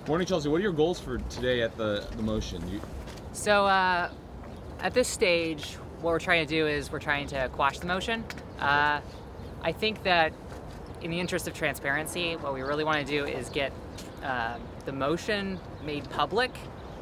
Morning, Chelsea. What are your goals for today at the motion? So at this stage, what we're trying to do is we're trying to quash the motion. I think that in the interest of transparency, what we really want to do is get the motion made public,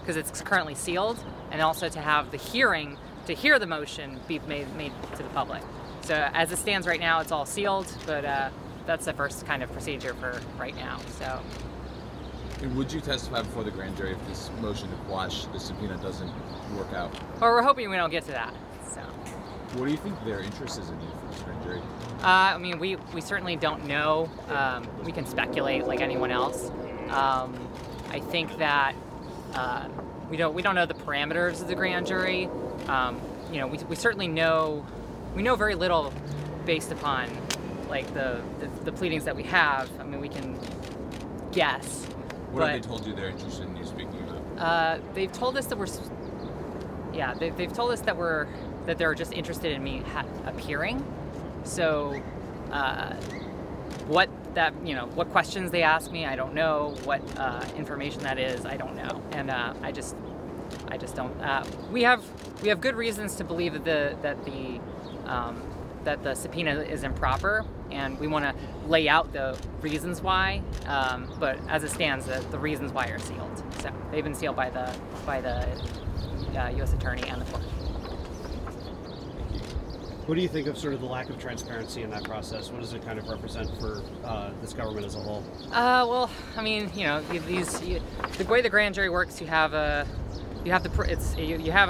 because it's currently sealed, and also to have the hearing to hear the motion be made to the public. So as it stands right now, it's all sealed, but that's the first kind of procedure for right now. So. And would you testify before the grand jury if this motion to quash the subpoena doesn't work out? Well, we're hoping we don't get to that. So. What do you think their interest is in you for this grand jury? I mean, we certainly don't know. We can speculate like anyone else. I think that we don't know the parameters of the grand jury. You know, we certainly know very little based upon like the pleadings that we have. I mean, we can guess. What have they told you they're interested in you speaking about? They've told us that they've told us that they're just interested in me appearing. So, what questions they ask me, I don't know. What information that is, I don't know. And I just don't. We have good reasons to believe that the subpoena is improper, and we want to lay out the reasons why. But as it stands, the reasons why are sealed. So they've been sealed by the U.S. Attorney and the court. What do you think of sort of the lack of transparency in that process? What does it kind of represent for this government as a whole? Well, I mean, you know, the way the grand jury works, you have a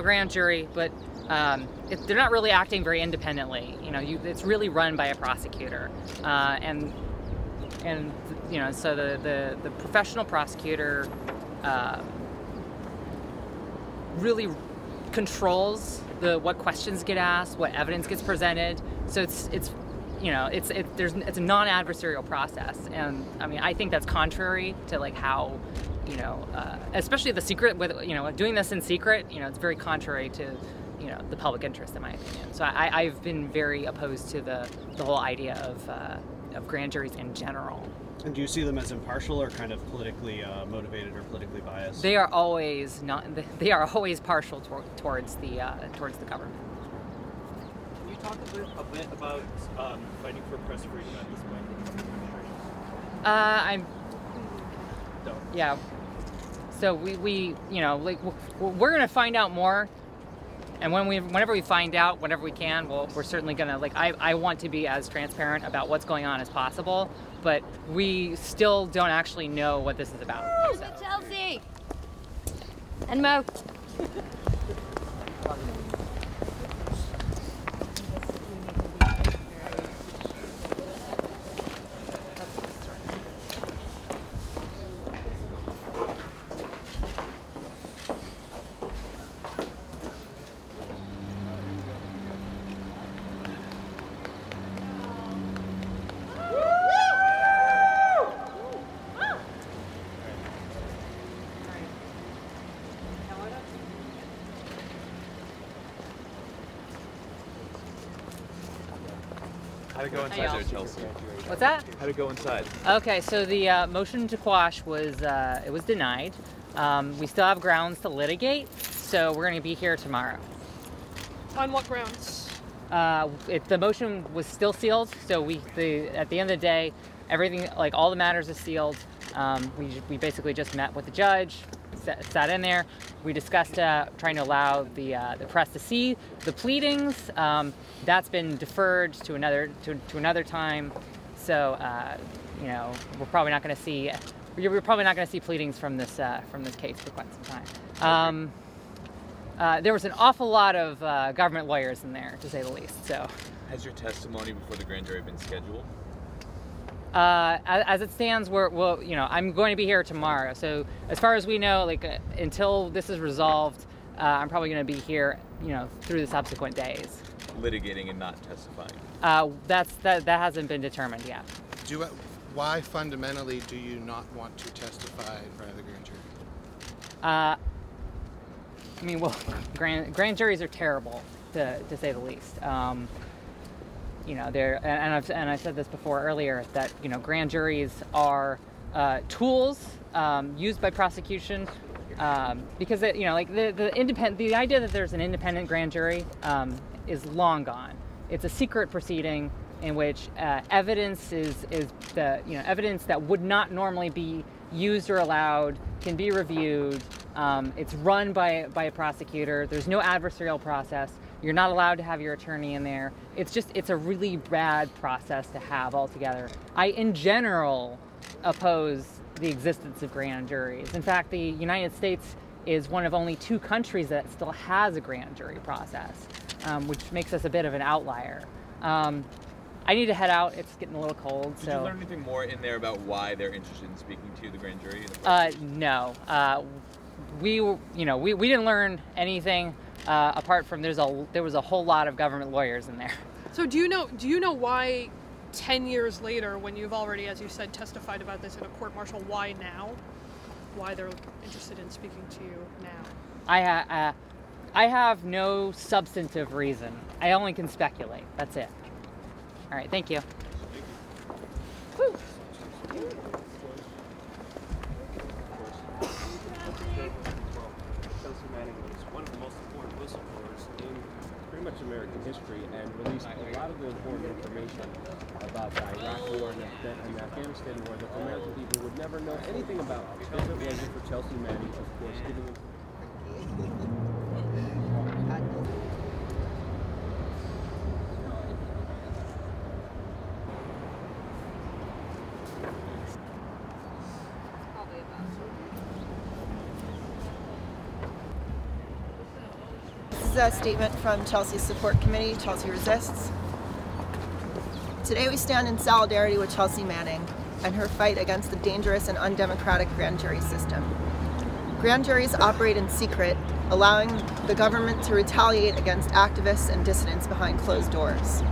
grand jury, but they're not really acting very independently. You know, it's really run by a prosecutor, and you know, so the professional prosecutor really controls what questions get asked, what evidence gets presented. So it's a non-adversarial process, and I mean, I think that's contrary to like how, you know, especially the secret with, you know, doing this in secret, you know, it's very contrary to, you know, the public interest, in my opinion. So I've been very opposed to the whole idea of grand juries in general. And do you see them as impartial or kind of politically motivated or politically biased? They are always They are always partial towards the government. Can you talk a bit about fighting for press freedom at this point? Yeah. So we you know, like we're gonna find out more. And whenever we find out, whenever we can, we're certainly gonna, like, I want to be as transparent about what's going on as possible, but we still don't actually know what this is about. So. Chelsea! And Mo. How'd it go inside there, Chelsea? What's that? How'd it go inside? Okay, so the motion to quash was denied. We still have grounds to litigate, so we're going to be here tomorrow. On what grounds? The motion was still sealed, so at the end of the day, everything, like all the matters, is sealed. We basically just met with the judge, sat in there. We discussed trying to allow the press to see the pleadings. That's been deferred to another time. So you know, we're probably not going to see pleadings from this case for quite some time. There was an awful lot of government lawyers in there, to say the least. So. Has your testimony before the grand jury been scheduled? As it stands, you know, I'm going to be here tomorrow. So as far as we know, like until this is resolved, I'm probably going to be here, you know, through the subsequent days. Litigating and not testifying. That hasn't been determined yet. Why fundamentally do you not want to testify in front of the grand jury? I mean, well, grand juries are terrible, to say the least. You know, and I've said this before earlier, that, you know, grand juries are tools used by prosecution because it, like the idea that there's an independent grand jury is long gone. It's a secret proceeding in which evidence is the evidence that would not normally be used or allowed can be reviewed. It's run by a prosecutor. There's no adversarial process. You're not allowed to have your attorney in there. It's a really bad process to have altogether. I, in general, oppose the existence of grand juries. In fact, the United States is one of only 2 countries that still has a grand jury process, which makes us a bit of an outlier. I need to head out. It's getting a little cold. Did you learn anything more in there about why they're interested in speaking to the grand jury? No. We didn't learn anything apart from there was a whole lot of government lawyers in there. So do you know why 10 years later, when you've already, as you said, testified about this in a court-martial, why now? Why they're interested in speaking to you now? I have no substantive reason. I only can speculate. That's it. All right, thank you. Woo. One of the most important whistleblowers in pretty much American history, and released a lot of the important information about the Iraq War and the Afghanistan War that the American people would never know anything about. If it wasn't for Chelsea Manning, of course, giving them. This is a statement from Chelsea's support committee, Chelsea Resists. Today we stand in solidarity with Chelsea Manning and her fight against the dangerous and undemocratic grand jury system. Grand juries operate in secret, allowing the government to retaliate against activists and dissidents behind closed doors.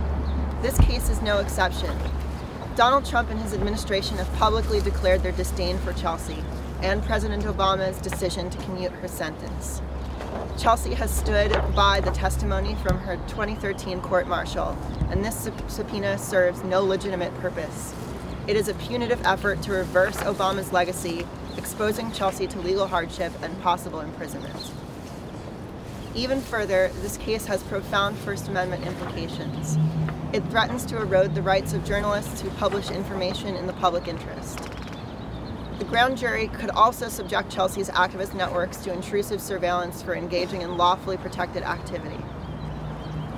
This case is no exception. Donald Trump and his administration have publicly declared their disdain for Chelsea and President Obama's decision to commute her sentence. Chelsea has stood by the testimony from her 2013 court-martial, and this subpoena serves no legitimate purpose. It is a punitive effort to reverse Obama's legacy, exposing Chelsea to legal hardship and possible imprisonment. Even further, this case has profound First Amendment implications. It threatens to erode the rights of journalists who publish information in the public interest. The grand jury could also subject Chelsea's activist networks to intrusive surveillance for engaging in lawfully protected activity.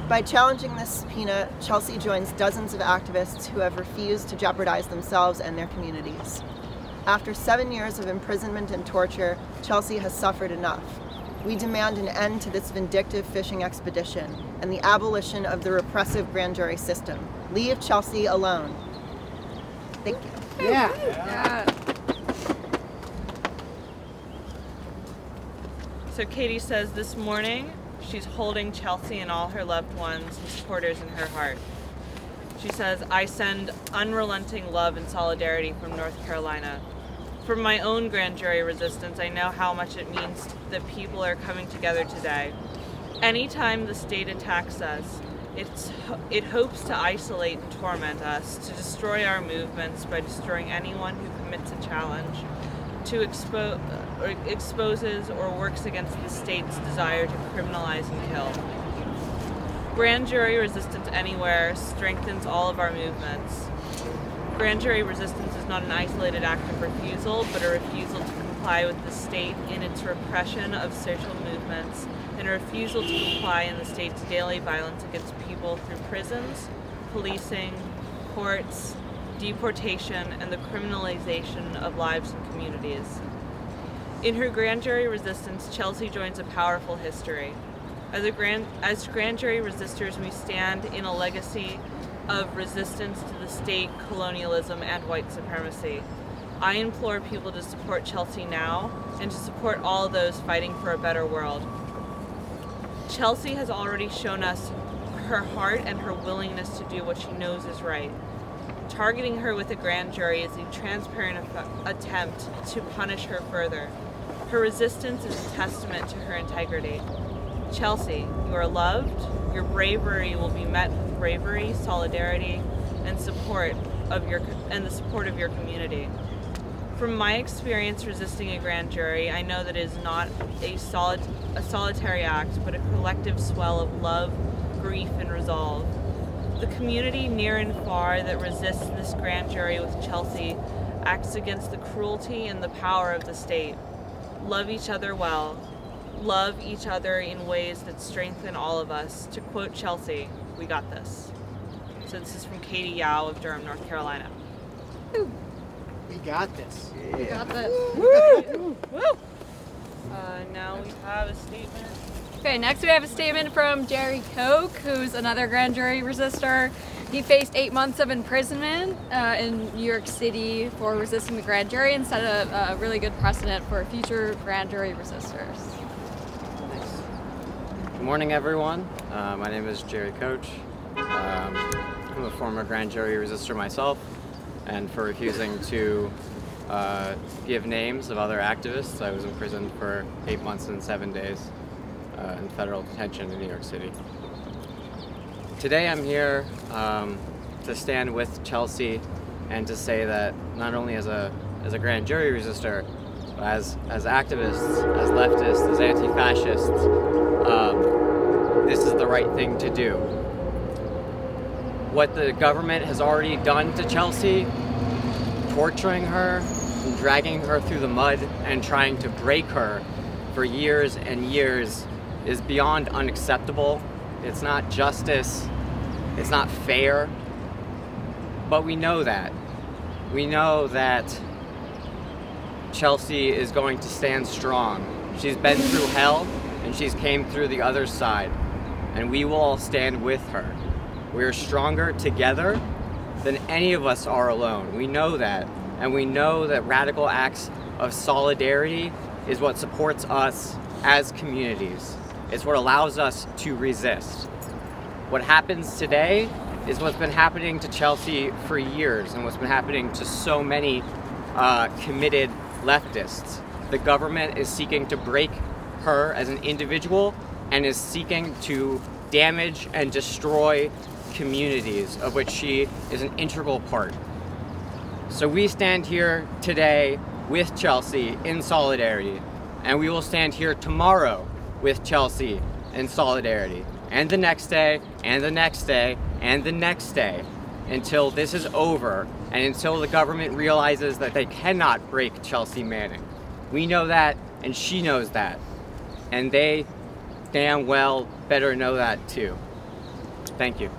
By challenging this subpoena, Chelsea joins dozens of activists who have refused to jeopardize themselves and their communities. After 7 years of imprisonment and torture, Chelsea has suffered enough. We demand an end to this vindictive fishing expedition and the abolition of the repressive grand jury system. Leave Chelsea alone. Thank you. Yeah. So Katie says this morning she's holding Chelsea and all her loved ones and supporters in her heart. She says, I send unrelenting love and solidarity from North Carolina. From my own grand jury resistance, I know how much it means that people are coming together today. Anytime the state attacks us, it hopes to isolate and torment us, to destroy our movements by destroying anyone who commits a challenge, to exposes or works against the state's desire to criminalize and kill. Grand jury resistance anywhere strengthens all of our movements. Grand jury resistance is not an isolated act of refusal, but a refusal to comply with the state in its repression of social movements, and a refusal to comply in the state's daily violence against people through prisons, policing, courts, deportation, and the criminalization of lives and communities. In her grand jury resistance, Chelsea joins a powerful history. As grand jury resistors, we stand in a legacy of resistance to the state, colonialism, and white supremacy. I implore people to support Chelsea now and to support all those fighting for a better world. Chelsea has already shown us her heart and her willingness to do what she knows is right. Targeting her with a grand jury is a transparent attempt to punish her further. Her resistance is a testament to her integrity. Chelsea, you are loved. Your bravery will be met with bravery, solidarity, and the support of your community. From my experience resisting a grand jury, I know that it is not a solitary act, but a collective swell of love, grief, and resolve. The community near and far that resists this grand jury with Chelsea acts against the cruelty and the power of the state. Love each other well. Love each other in ways that strengthen all of us. To quote Chelsea, we got this. So this is from Katie Yao of Durham, North Carolina. We got this. We got this. Woo! Woo! Now we have a statement. Okay, next we have a statement from Jerry Koch, who's another grand jury resistor. He faced 8 months of imprisonment in New York City for resisting the grand jury and set a really good precedent for future grand jury resistors. Good morning, everyone. My name is Jerry Koch. I'm a former grand jury resistor myself, and for refusing to give names of other activists, I was imprisoned for 8 months and 7 days in federal detention in New York City. Today I'm here to stand with Chelsea and to say that not only as a grand jury resistor, but as activists, as leftists, as anti-fascists, this is the right thing to do. What the government has already done to Chelsea, torturing her, and dragging her through the mud and trying to break her for years and years, is beyond unacceptable. It's not justice, it's not fair, but we know that. We know that Chelsea is going to stand strong. She's been through hell and she's came through the other side, and we will all stand with her. We are stronger together than any of us are alone. We know that, and we know that radical acts of solidarity is what supports us as communities. It's what allows us to resist. What happens today is what's been happening to Chelsea for years and what's been happening to so many committed leftists. The government is seeking to break her as an individual and is seeking to damage and destroy communities of which she is an integral part. So we stand here today with Chelsea in solidarity, and we will stand here tomorrow with Chelsea in solidarity, and the next day, and the next day, and the next day, until this is over, and until the government realizes that they cannot break Chelsea Manning. We know that, and she knows that, and they damn well better know that too. Thank you.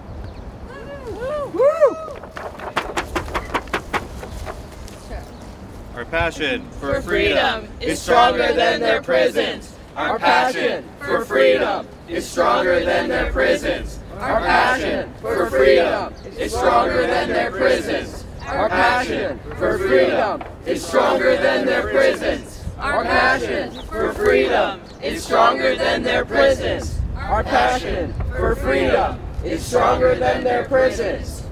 Our passion for freedom is stronger than their prisons. Our passion for freedom is stronger than their prisons. Our passion for freedom is stronger than their prisons. Our passion for freedom is stronger than their prisons. Our passion for freedom is stronger than their prisons. Our passion for freedom is stronger than their prisons.